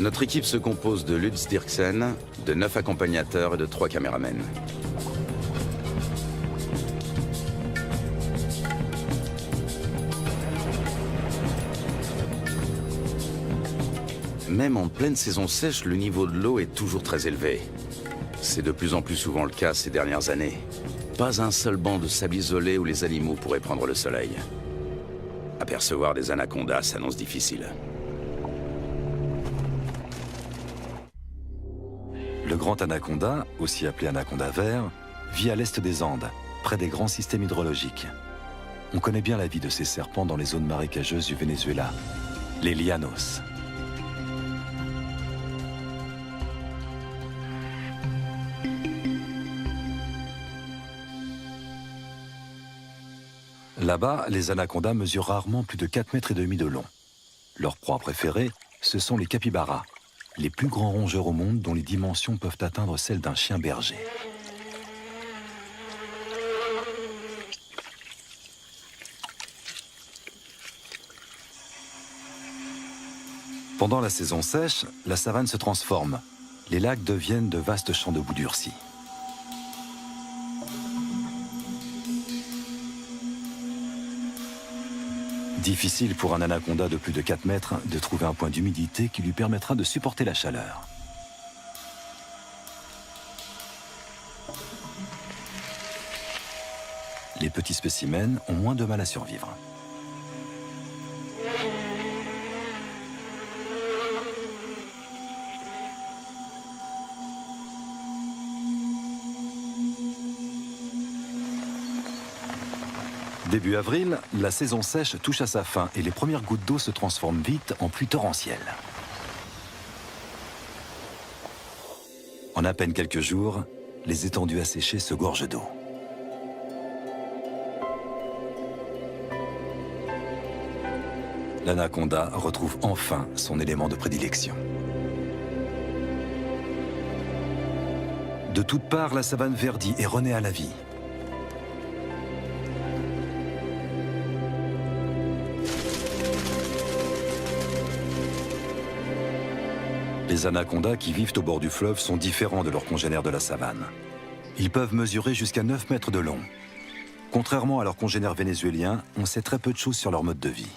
Notre équipe se compose de Lutz Dirksen, de 9 accompagnateurs et de 3 caméramens. Même en pleine saison sèche, le niveau de l'eau est toujours très élevé. C'est de plus en plus souvent le cas ces dernières années. Pas un seul banc de sable isolé où les animaux pourraient prendre le soleil. Apercevoir des anacondas s'annonce difficile. Le grand anaconda, aussi appelé anaconda vert, vit à l'est des Andes, près des grands systèmes hydrologiques. On connaît bien la vie de ces serpents dans les zones marécageuses du Venezuela, les llanos. Là-bas, les anacondas mesurent rarement plus de 4,5 mètres de long. Leur proie préférée, ce sont les capybaras, les plus grands rongeurs au monde dont les dimensions peuvent atteindre celles d'un chien berger. Pendant la saison sèche, la savane se transforme. Les lacs deviennent de vastes champs de boue durcie. Difficile pour un anaconda de plus de 4 mètres de trouver un point d'humidité qui lui permettra de supporter la chaleur. Les petits spécimens ont moins de mal à survivre. Début avril, la saison sèche touche à sa fin et les premières gouttes d'eau se transforment vite en pluie torrentielle. En à peine quelques jours, les étendues asséchées se gorgent d'eau. L'anaconda retrouve enfin son élément de prédilection. De toutes parts, la savane verdit et renaît à la vie. Les anacondas qui vivent au bord du fleuve sont différents de leurs congénères de la savane. Ils peuvent mesurer jusqu'à 9 mètres de long. Contrairement à leurs congénères vénézuéliens, on sait très peu de choses sur leur mode de vie.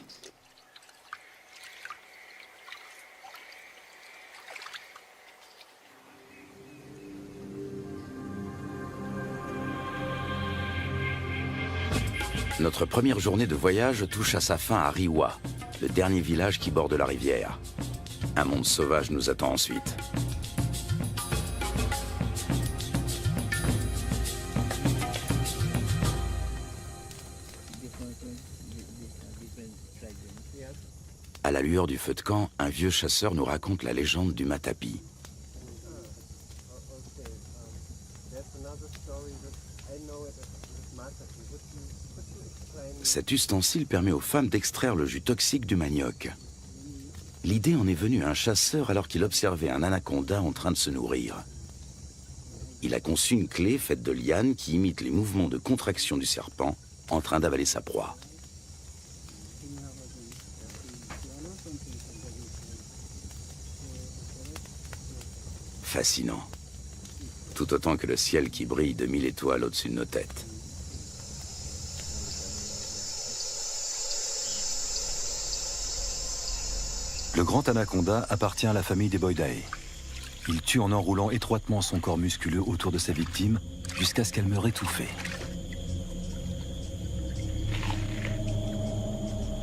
Notre première journée de voyage touche à sa fin à Riwa, le dernier village qui borde la rivière. Un monde sauvage nous attend ensuite. À la lueur du feu de camp, un vieux chasseur nous raconte la légende du matapi. Cet ustensile permet aux femmes d'extraire le jus toxique du manioc. L'idée en est venue à un chasseur alors qu'il observait un anaconda en train de se nourrir. Il a conçu une clé faite de lianes qui imite les mouvements de contraction du serpent en train d'avaler sa proie. Fascinant. Tout autant que le ciel qui brille de 1000 étoiles au-dessus de nos têtes. Le grand anaconda appartient à la famille des Boidae. Il tue en enroulant étroitement son corps musculeux autour de sa victime jusqu'à ce qu'elle meure étouffée.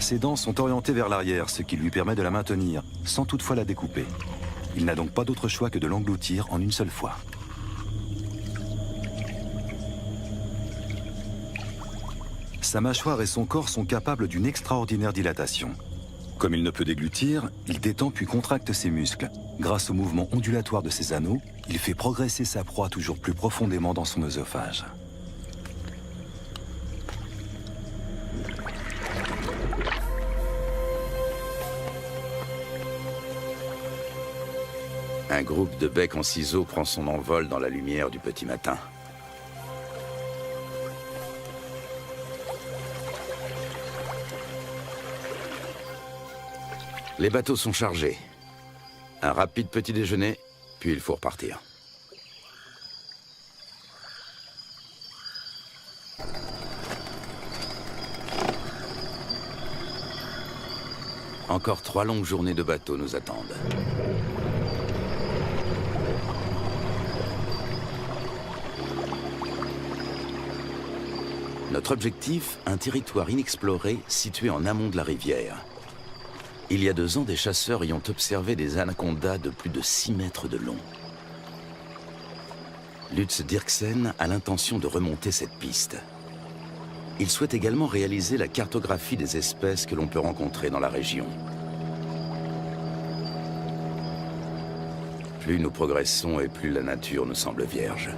Ses dents sont orientées vers l'arrière, ce qui lui permet de la maintenir, sans toutefois la découper. Il n'a donc pas d'autre choix que de l'engloutir en une seule fois. Sa mâchoire et son corps sont capables d'une extraordinaire dilatation. Comme il ne peut déglutir, il détend puis contracte ses muscles. Grâce au mouvement ondulatoire de ses anneaux, il fait progresser sa proie toujours plus profondément dans son œsophage. Un groupe de becs en ciseaux prend son envol dans la lumière du petit matin. Les bateaux sont chargés. Un rapide petit déjeuner, puis il faut repartir. Encore 3 longues journées de bateau nous attendent. Notre objectif, un territoire inexploré situé en amont de la rivière. Il y a 2 ans, des chasseurs y ont observé des anacondas de plus de 6 mètres de long. Lutz Dirksen a l'intention de remonter cette piste. Il souhaite également réaliser la cartographie des espèces que l'on peut rencontrer dans la région. Plus nous progressons et plus la nature nous semble vierge.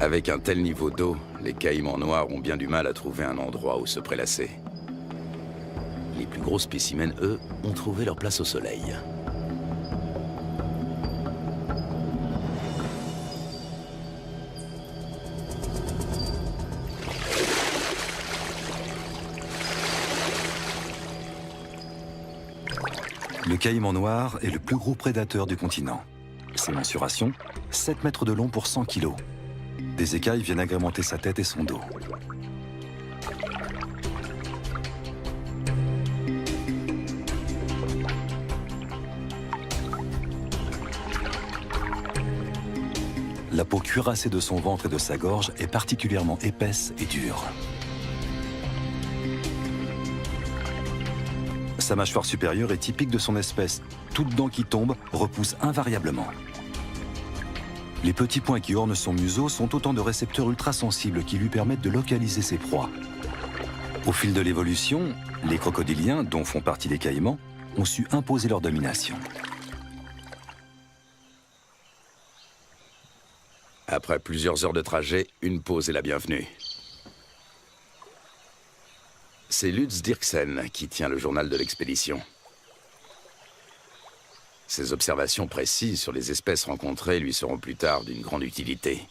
Avec un tel niveau d'eau, les caïmans noirs ont bien du mal à trouver un endroit où se prélasser. Les plus gros spécimens, eux, ont trouvé leur place au soleil. Le caïman noir est le plus gros prédateur du continent. Ses mensurations, 7 mètres de long pour 100 kilos. Des écailles viennent agrémenter sa tête et son dos. La peau cuirassée de son ventre et de sa gorge est particulièrement épaisse et dure. Sa mâchoire supérieure est typique de son espèce. Toute dent qui tombe repousse invariablement. Les petits points qui ornent son museau sont autant de récepteurs ultrasensibles qui lui permettent de localiser ses proies. Au fil de l'évolution, les crocodiliens, dont font partie les caïmans, ont su imposer leur domination. Après plusieurs heures de trajet, une pause est la bienvenue. C'est Lutz Dirksen qui tient le journal de l'expédition. Ses observations précises sur les espèces rencontrées lui seront plus tard d'une grande utilité.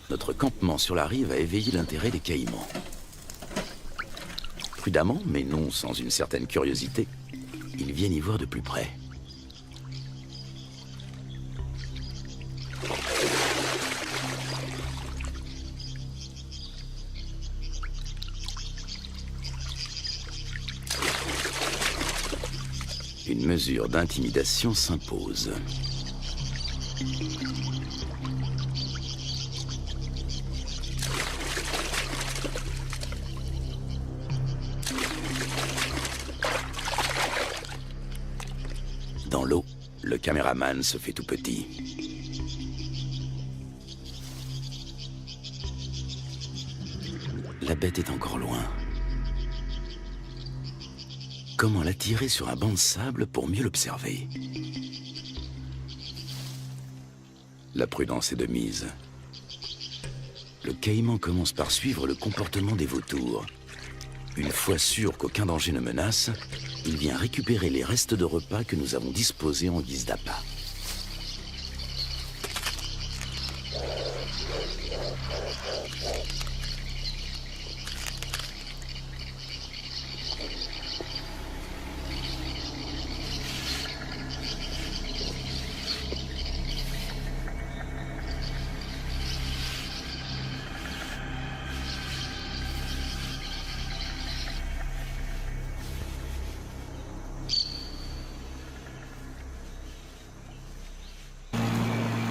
Notre campement sur la rive a éveillé l'intérêt des caïmans. Prudemment, mais non sans une certaine curiosité, ils viennent y voir de plus près. Une mesure d'intimidation s'impose. Dans l'eau, le caméraman se fait tout petit. La bête est encore loin. Comment l'attirer sur un banc de sable pour mieux l'observer? La prudence est de mise. Le caïman commence par suivre le comportement des vautours. Une fois sûr qu'aucun danger ne menace, il vient récupérer les restes de repas que nous avons disposés en guise d'appât.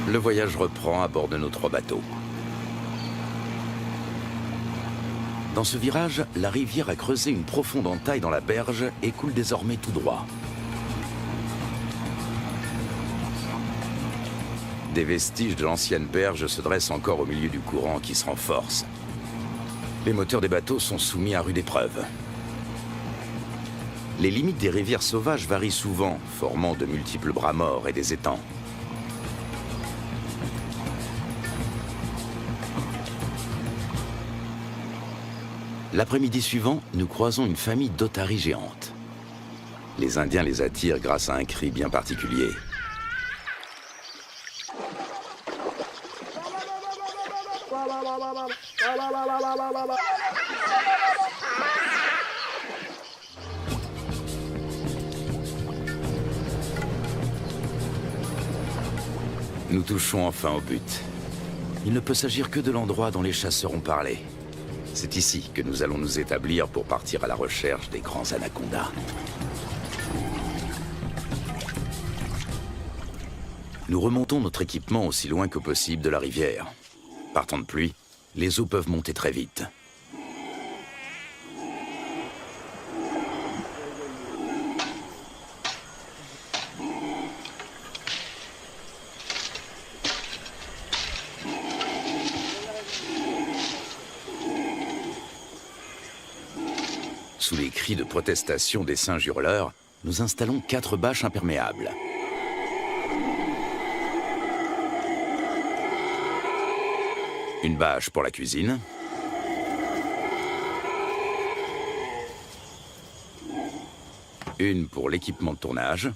Le voyage reprend à bord de nos 3 bateaux. Dans ce virage, la rivière a creusé une profonde entaille dans la berge et coule désormais tout droit. Des vestiges de l'ancienne berge se dressent encore au milieu du courant qui se renforce. Les moteurs des bateaux sont soumis à rude épreuve. Les limites des rivières sauvages varient souvent, formant de multiples bras morts et des étangs. L'après-midi suivant, nous croisons une famille d'otaries géantes. Les Indiens les attirent grâce à un cri bien particulier. Nous touchons enfin au but. Il ne peut s'agir que de l'endroit dont les chasseurs ont parlé. C'est ici que nous allons nous établir pour partir à la recherche des grands anacondas. Nous remontons notre équipement aussi loin que possible de la rivière. Par temps de pluie, les eaux peuvent monter très vite. Sous les cris de protestation des singes hurleurs, nous installons 4 bâches imperméables. Une bâche pour la cuisine. Une pour l'équipement de tournage.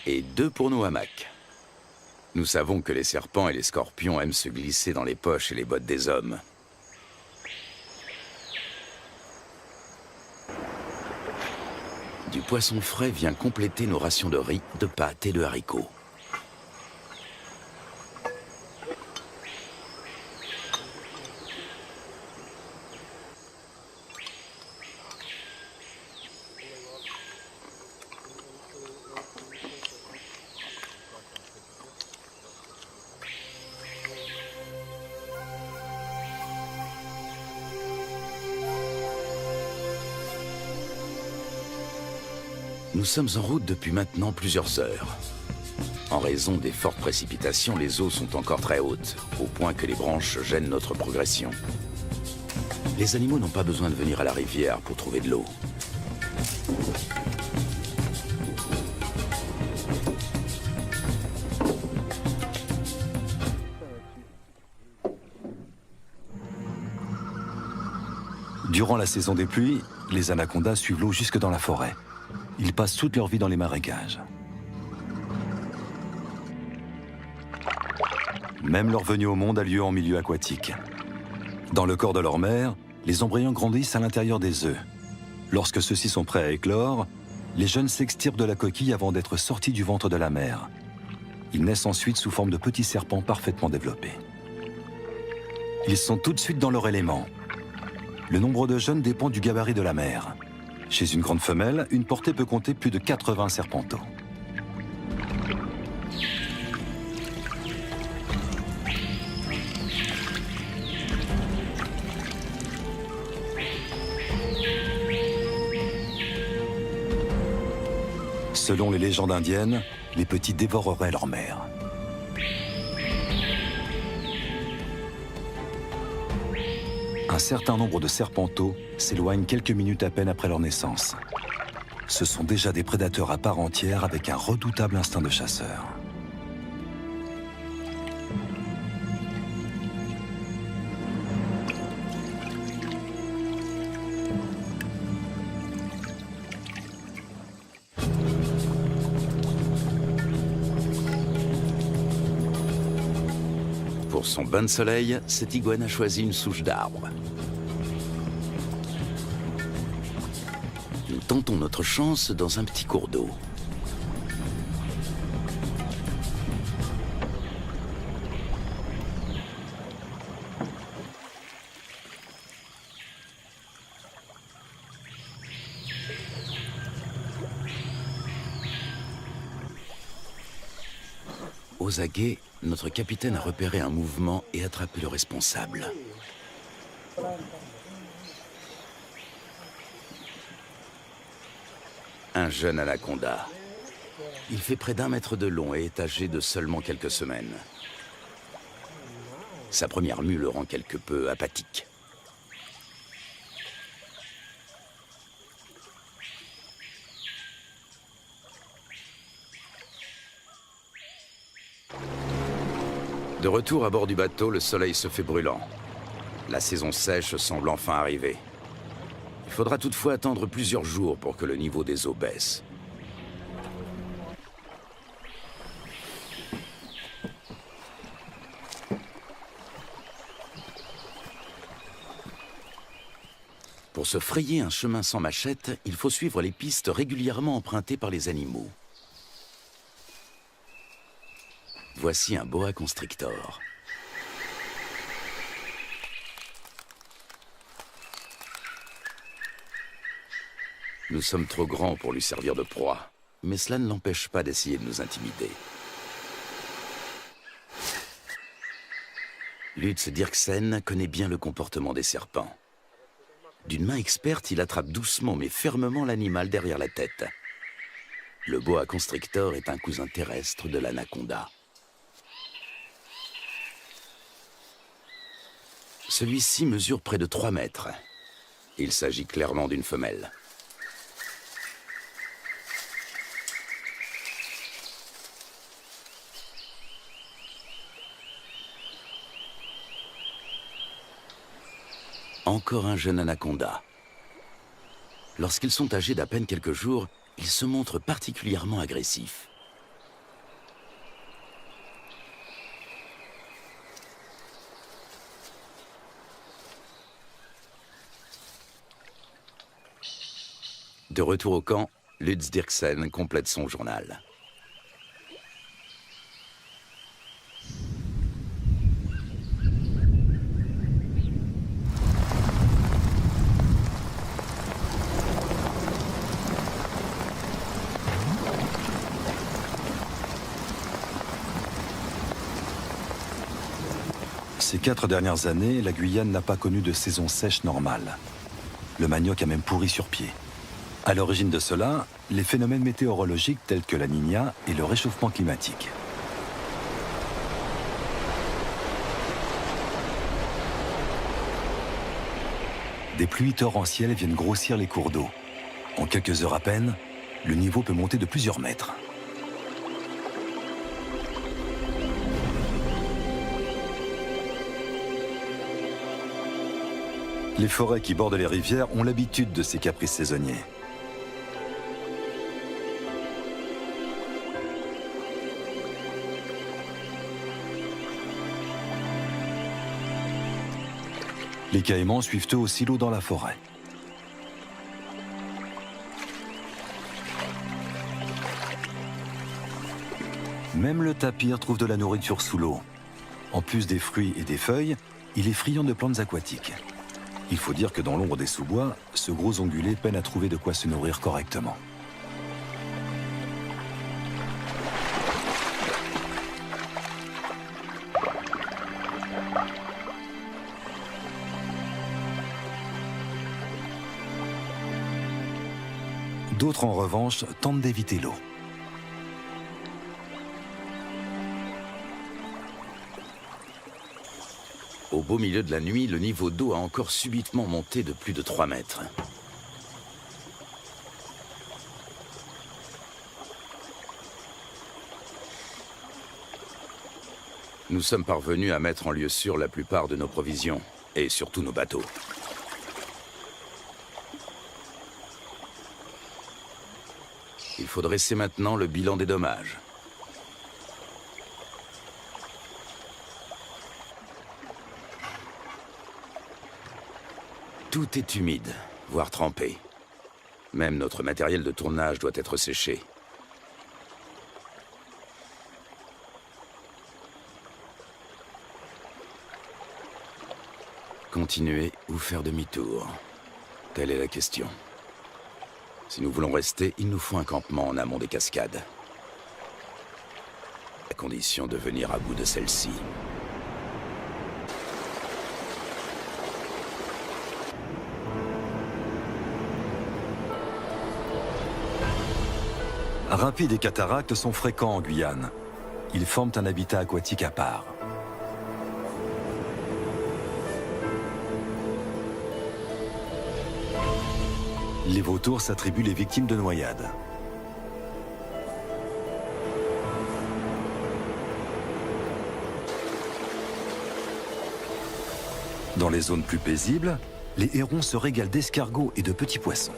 Et 2 pour nos hamacs. Nous savons que les serpents et les scorpions aiment se glisser dans les poches et les bottes des hommes. Du poisson frais vient compléter nos rations de riz, de pâtes et de haricots. Nous sommes en route depuis maintenant plusieurs heures. En raison des fortes précipitations, les eaux sont encore très hautes, au point que les branches gênent notre progression. Les animaux n'ont pas besoin de venir à la rivière pour trouver de l'eau. Durant la saison des pluies, les anacondas suivent l'eau jusque dans la forêt. Ils passent toute leur vie dans les marécages. Même leur venue au monde a lieu en milieu aquatique. Dans le corps de leur mère, les embryons grandissent à l'intérieur des œufs. Lorsque ceux-ci sont prêts à éclore, les jeunes s'extirpent de la coquille avant d'être sortis du ventre de la mère. Ils naissent ensuite sous forme de petits serpents parfaitement développés. Ils sont tout de suite dans leur élément. Le nombre de jeunes dépend du gabarit de la mère. Chez une grande femelle, une portée peut compter plus de 80 serpenteaux. Selon les légendes indiennes, les petits dévoreraient leur mère. Un certain nombre de serpenteaux s'éloignent quelques minutes à peine après leur naissance. Ce sont déjà des prédateurs à part entière avec un redoutable instinct de chasseur. Pour son bain de soleil, cette iguane a choisi une souche d'arbre. Nous tentons notre chance dans un petit cours d'eau. Aux aguets, notre capitaine a repéré un mouvement et attrapé le responsable. Un jeune anaconda. Il fait près d'1 mètre de long et est âgé de seulement quelques semaines. Sa première mue le rend quelque peu apathique. De retour à bord du bateau, le soleil se fait brûlant. La saison sèche semble enfin arriver. Il faudra toutefois attendre plusieurs jours pour que le niveau des eaux baisse. Pour se frayer un chemin sans machette, il faut suivre les pistes régulièrement empruntées par les animaux. Voici un boa constrictor. Nous sommes trop grands pour lui servir de proie, mais cela ne l'empêche pas d'essayer de nous intimider. Lutz Dirksen connaît bien le comportement des serpents. D'une main experte, il attrape doucement mais fermement l'animal derrière la tête. Le boa constrictor est un cousin terrestre de l'anaconda. Celui-ci mesure près de 3 mètres. Il s'agit clairement d'une femelle. Encore un jeune anaconda. Lorsqu'ils sont âgés d'à peine quelques jours, ils se montrent particulièrement agressifs. De retour au camp, Lutz Dirksen complète son journal. Ces 4 dernières années, la Guyane n'a pas connu de saison sèche normale. Le manioc a même pourri sur pied. À l'origine de cela, les phénomènes météorologiques tels que la Niña et le réchauffement climatique. Des pluies torrentielles viennent grossir les cours d'eau. En quelques heures à peine, le niveau peut monter de plusieurs mètres. Les forêts qui bordent les rivières ont l'habitude de ces caprices saisonniers. Les caïmans suivent eux aussi l'eau dans la forêt. Même le tapir trouve de la nourriture sous l'eau. En plus des fruits et des feuilles, il est friand de plantes aquatiques. Il faut dire que dans l'ombre des sous-bois, ce gros ongulé peine à trouver de quoi se nourrir correctement. D'autres, en revanche, tentent d'éviter l'eau. Au beau milieu de la nuit, le niveau d'eau a encore subitement monté de plus de 3 mètres. Nous sommes parvenus à mettre en lieu sûr la plupart de nos provisions, et surtout nos bateaux. Il faut dresser maintenant le bilan des dommages. Tout est humide, voire trempé. Même notre matériel de tournage doit être séché. Continuer ou faire demi-tour? Telle est la question. Si nous voulons rester, il nous faut un campement en amont des cascades. À condition de venir à bout de celle-ci. Rapides et cataractes sont fréquents en Guyane. Ils forment un habitat aquatique à part. Les vautours s'attribuent les victimes de noyades. Dans les zones plus paisibles, les hérons se régalent d'escargots et de petits poissons.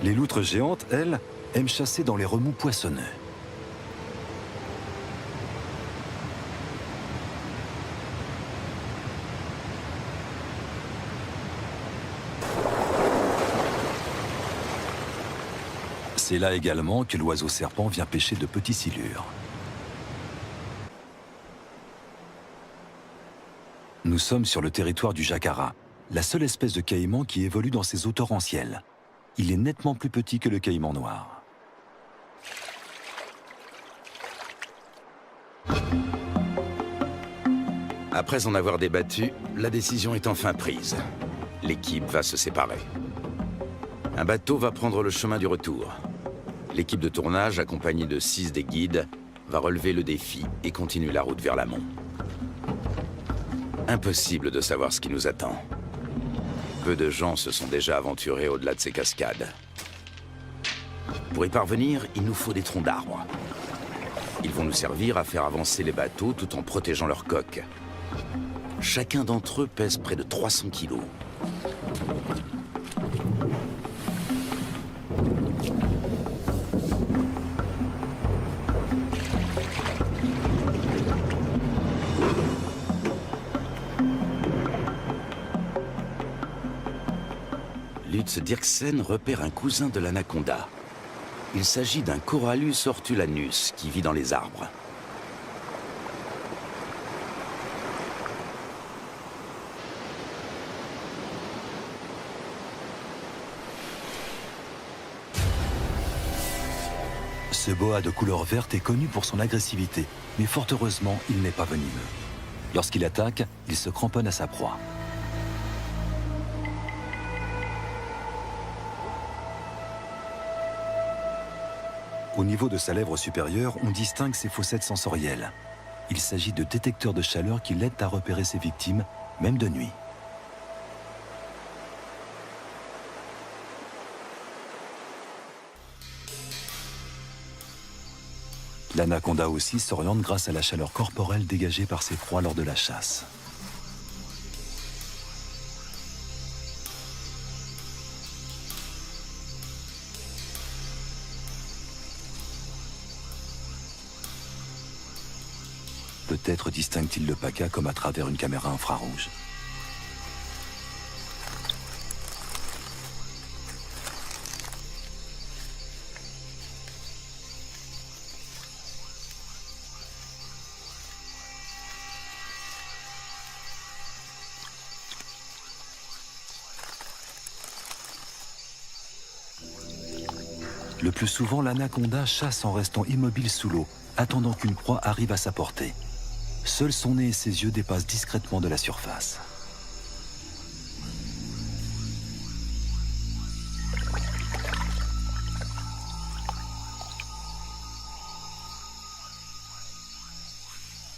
Les loutres géantes, elles, aiment chasser dans les remous poissonneux. C'est là également que l'oiseau serpent vient pêcher de petits silures. Nous sommes sur le territoire du jacara, la seule espèce de caïman qui évolue dans ces eaux torrentielles. Il est nettement plus petit que le caïman noir. Après en avoir débattu, la décision est enfin prise. L'équipe va se séparer. Un bateau va prendre le chemin du retour. L'équipe de tournage, accompagnée de 6 des guides, va relever le défi et continuer la route vers l'amont. Impossible de savoir ce qui nous attend. Peu de gens se sont déjà aventurés au-delà de ces cascades. Pour y parvenir, il nous faut des troncs d'arbres. Ils vont nous servir à faire avancer les bateaux tout en protégeant leurs coques. Chacun d'entre eux pèse près de 300 kilos. Lutz Dirksen repère un cousin de l'anaconda. Il s'agit d'un Corallus ortulanus qui vit dans les arbres. Ce boa de couleur verte est connu pour son agressivité, mais fort heureusement, il n'est pas venimeux. Lorsqu'il attaque, il se cramponne à sa proie. Au niveau de sa lèvre supérieure, on distingue ses fossettes sensorielles. Il s'agit de détecteurs de chaleur qui l'aident à repérer ses victimes, même de nuit. L'anaconda aussi s'oriente grâce à la chaleur corporelle dégagée par ses proies lors de la chasse. Peut-être distingue-t-il le paca comme à travers une caméra infrarouge. Le plus souvent, l'anaconda chasse en restant immobile sous l'eau, attendant qu'une proie arrive à sa portée. Seul son nez et ses yeux dépassent discrètement de la surface.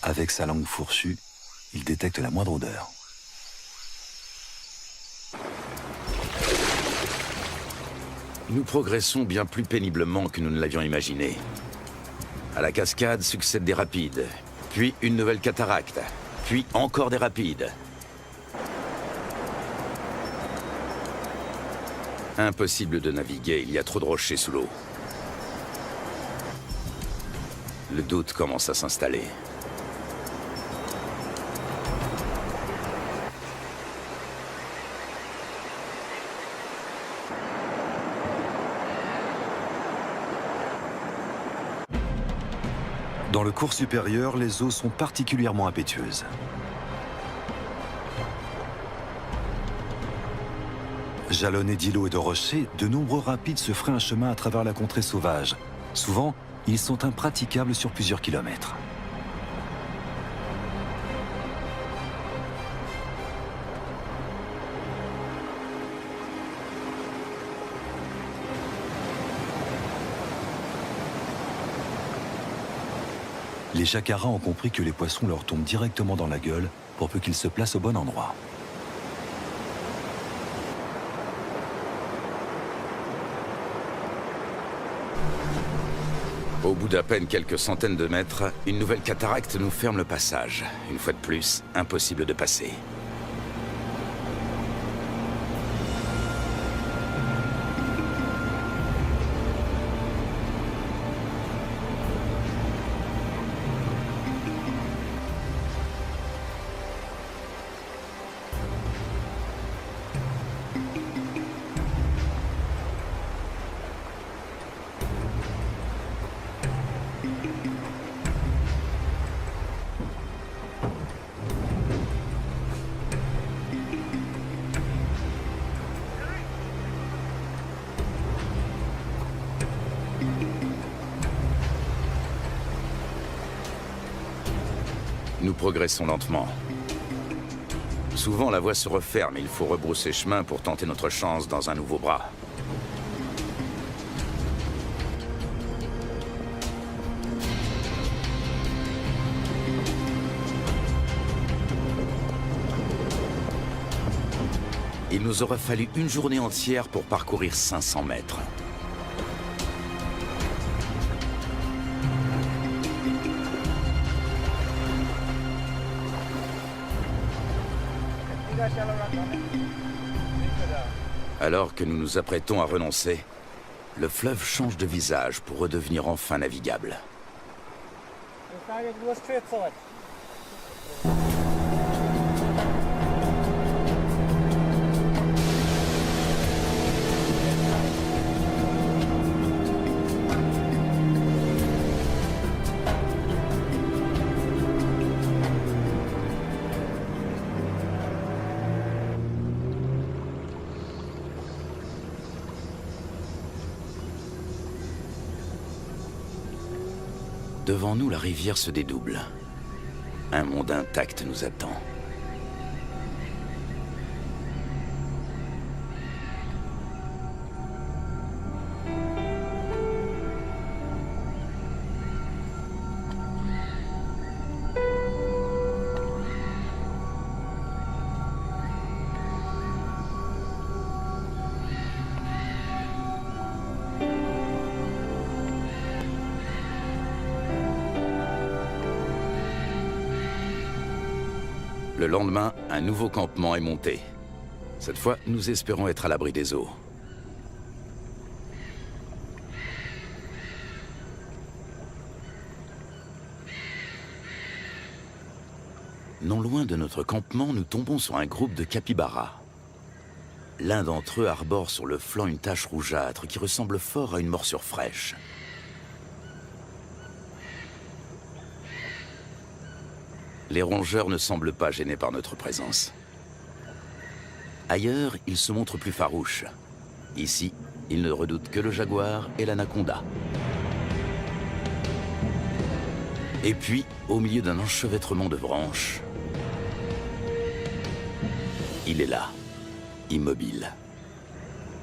Avec sa langue fourchue, il détecte la moindre odeur. Nous progressons bien plus péniblement que nous ne l'avions imaginé. À la cascade succèdent des rapides, puis une nouvelle cataracte, puis encore des rapides. Impossible de naviguer, il y a trop de rochers sous l'eau. Le doute commence à s'installer. Dans le cours supérieur, les eaux sont particulièrement impétueuses. Jalonnés d'îlots et de rochers, de nombreux rapides se frayent un chemin à travers la contrée sauvage. Souvent, ils sont impraticables sur plusieurs kilomètres. Les jacaras ont compris que les poissons leur tombent directement dans la gueule pour peu qu'ils se placent au bon endroit. Au bout d'à peine quelques centaines de mètres, une nouvelle cataracte nous ferme le passage. Une fois de plus, impossible de passer. Nous progressons lentement. Souvent, la voie se referme et il faut rebrousser chemin pour tenter notre chance dans un nouveau bras. Il nous aura fallu une journée entière pour parcourir 500 mètres. Alors que nous nous apprêtons à renoncer, le fleuve change de visage pour redevenir enfin navigable. Devant nous, la rivière se dédouble. Un monde intact nous attend. Le lendemain, un nouveau campement est monté. Cette fois, nous espérons être à l'abri des eaux. Non loin de notre campement, nous tombons sur un groupe de capybaras. L'un d'entre eux arbore sur le flanc une tache rougeâtre qui ressemble fort à une morsure fraîche. Les rongeurs ne semblent pas gênés par notre présence. Ailleurs, ils se montrent plus farouches. Ici, ils ne redoutent que le jaguar et l'anaconda. Et puis, au milieu d'un enchevêtrement de branches, il est là, immobile.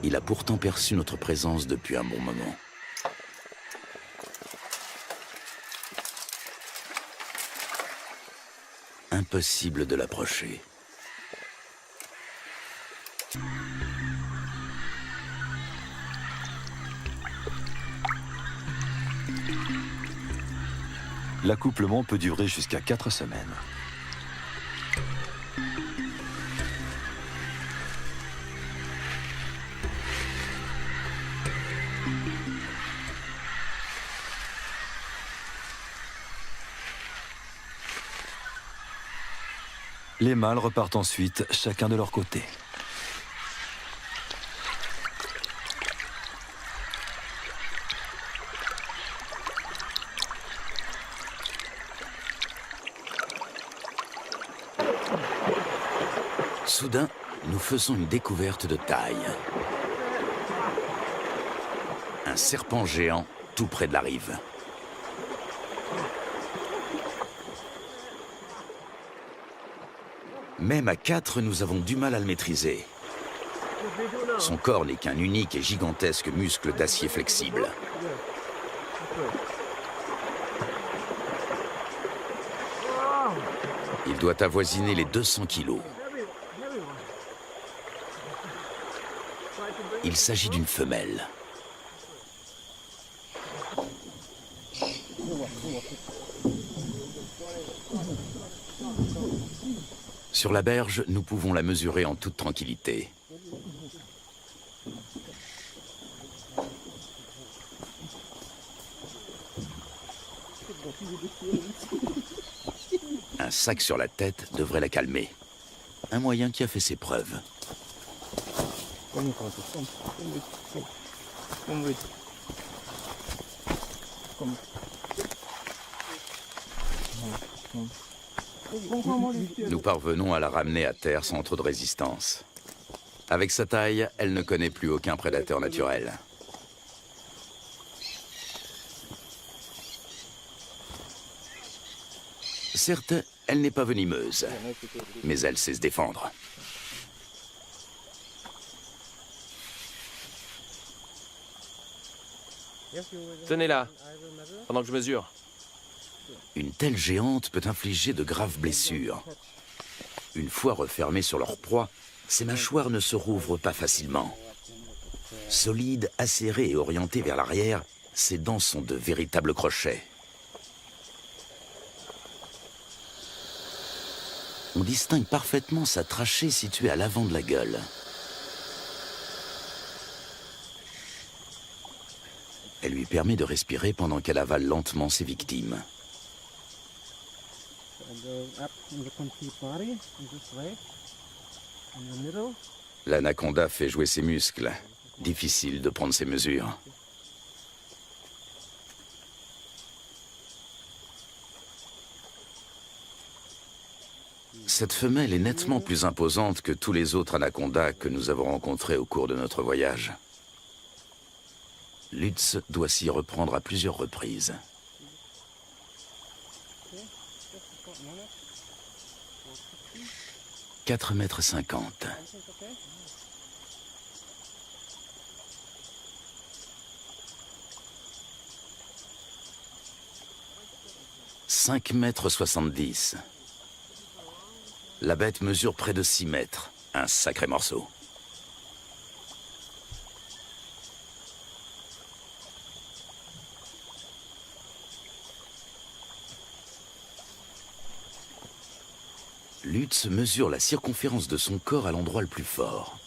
Il a pourtant perçu notre présence depuis un bon moment. Impossible de l'approcher. L'accouplement peut durer jusqu'à 4 semaines. Les mâles repartent ensuite, chacun de leur côté. Soudain, nous faisons une découverte de taille. Un serpent géant tout près de la rive. Même à 4, nous avons du mal à le maîtriser. Son corps n'est qu'un unique et gigantesque muscle d'acier flexible. Il doit avoisiner les 200 kilos. Il s'agit d'une femelle. Sur la berge, nous pouvons la mesurer en toute tranquillité. Un sac sur la tête devrait la calmer. Un moyen qui a fait ses preuves. Nous parvenons à la ramener à terre sans trop de résistance. Avec sa taille, elle ne connaît plus aucun prédateur naturel. Certes, elle n'est pas venimeuse, mais elle sait se défendre. Tenez-la, pendant que je mesure. Une telle géante peut infliger de graves blessures. Une fois refermées sur leur proie, ces mâchoires ne se rouvrent pas facilement. Solides, acérées et orientées vers l'arrière, ces dents sont de véritables crochets. On distingue parfaitement sa trachée située à l'avant de la gueule. Elle lui permet de respirer pendant qu'elle avale lentement ses victimes. L'anaconda fait jouer ses muscles. Difficile de prendre ses mesures. Cette femelle est nettement plus imposante que tous les autres anacondas que nous avons rencontrés au cours de notre voyage. Lutz doit s'y reprendre à plusieurs reprises. « 4,50 m. « 5,70 m. La bête mesure près de 6 mètres. Un sacré morceau. Lutz mesure la circonférence de son corps à l'endroit le plus fort.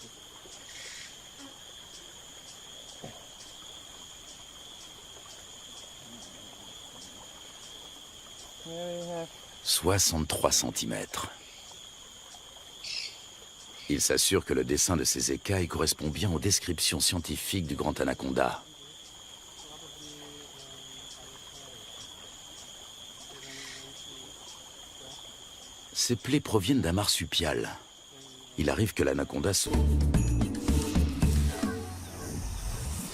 « 63 cm. Il s'assure que le dessin de ses écailles correspond bien aux descriptions scientifiques du grand anaconda. Ces plaies proviennent d'un marsupial. Il arrive que l'anaconda se...